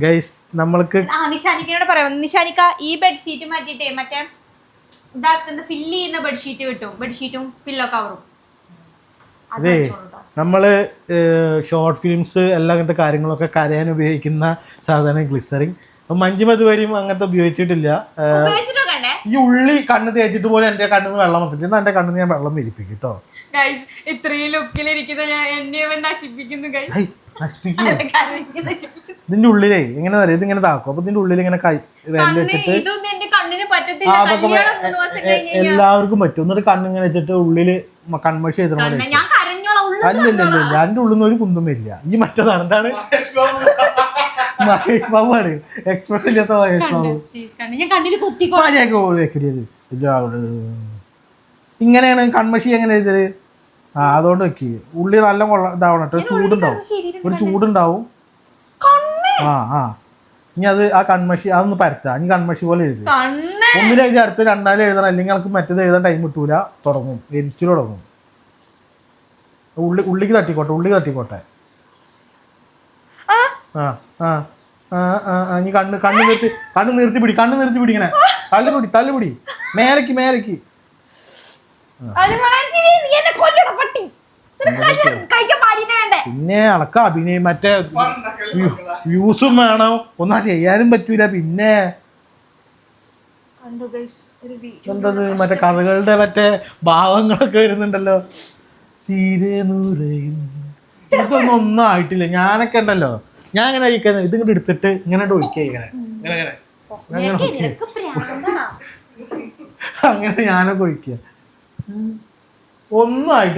Guys നമ്മൾക്ക് നിഷാനിക്കനോട് പറയാം, നിഷാനിക്ക ഈ ബെഡ്ഷീറ്റ് മാറ്റിട്ടേ മറ്റേ ഇതാക്കുന്ന ഫില്ല് ചെയ്യുന്ന ബെഡ്ഷീറ്റ് കിട്ടും, ബെഡ്ഷീറ്റും പില്ലോ കവറും. അതെ, നമ്മള് ഷോർട്ട് ഫിലിംസ് എല്ലാ അങ്ങനത്തെ കാര്യങ്ങളൊക്കെ കരയാൻ ഉപയോഗിക്കുന്ന സാധാരണ ഗ്ലിസറിൻ. അപ്പൊ മഞ്ജുമത് വരെയും അങ്ങനത്തെ ഉപയോഗിച്ചിട്ടില്ല. ഈ ഉള്ളി കണ്ണ് തേച്ചിട്ട് പോലും എന്റെ കണ്ണിന്ന് വെള്ളം വന്നിട്ട് എന്റെ കണ്ണിന്ന് ഞാൻ വെള്ളം വിരിപ്പിക്കും കേട്ടോ. ഇത്രയും ലുക്കിലിരിക്കുന്ന എന്നെ നശിപ്പിക്കുന്നു. ഇതിന്റെ ഉള്ളിലേ എങ്ങനെ അറിയാം, ഇതിങ്ങനെ താക്കും. അപ്പൊ ഇതിന്റെ ഉള്ളിൽ ഇങ്ങനെ വിരൽ വെച്ചിട്ട് അതൊക്കെ എല്ലാവർക്കും പറ്റും. എന്നിട്ട് കണ്ണിങ്ങനെ വെച്ചിട്ട് ഉള്ളില് കൺമഷി ചെയ്തോ. അല്ലല്ലല്ല, എന്റെ ഉള്ളിൽ നിന്ന് ഒരു കുന്തും വരില്ല. ഈ മറ്റേതാണ്, എന്താണ് മഹേഷ് ബാബു ആണ്, എക്സ്പ്രഷൻ ഇല്ലാത്ത മഹേഷ് ബാബു. ഇങ്ങനെയാണ് കൺമഷി എങ്ങനെ എഴുതല്? അതുകൊണ്ട് വെക്ക്. ഉള്ളി നല്ല ഇതാവണം കേട്ടോ, ചൂടുണ്ടാവും, ഒരു ചൂടുണ്ടാവും. ഇനി അത് ആ കൺമഷി അതൊന്ന് പരത്താം. ഇനി കൺമഷി പോലെ എഴുതി ഒന്നിലെഴുതി അടുത്ത് രണ്ടാലും എഴുതണം, അല്ലെങ്കിൽ നമുക്ക് മറ്റേത് എഴുതാൻ ടൈം കിട്ടൂല. തുടങ്ങും, എരിച്ചിൽ തുടങ്ങും. ഉള്ളിക്ക് തട്ടിക്കോട്ടെ, ഉള്ളി തട്ടിക്കോട്ടെ. ഇനി കണ്ണ് നിർത്തി പിടി, ഇങ്ങനെ തള്ളിപിടി മേലേക്ക്. പിന്നെ അണക്ക അഭിനയം മറ്റേ വ്യൂസും വേണം, ഒന്നും ചെയ്യാനും പറ്റൂല. പിന്നെ എന്തത് മറ്റേ കഥകളുടെ മറ്റേ ഭാവങ്ങളൊക്കെ വരുന്നുണ്ടല്ലോ. തീരെ നൂറയും ഇതൊന്നും ആയിട്ടില്ല. ഞാനൊക്കെ ഉണ്ടല്ലോ, ഞാൻ ഇങ്ങനെ കഴിക്കുന്നത് ഇതിങ്ങോട്ട് എടുത്തിട്ട് ഇങ്ങനെ ഒഴിക്കുക, അങ്ങനെ ഞാനൊക്കെ ഒഴിക്കുക. ഒന്നും ആയിട്ടില്ല.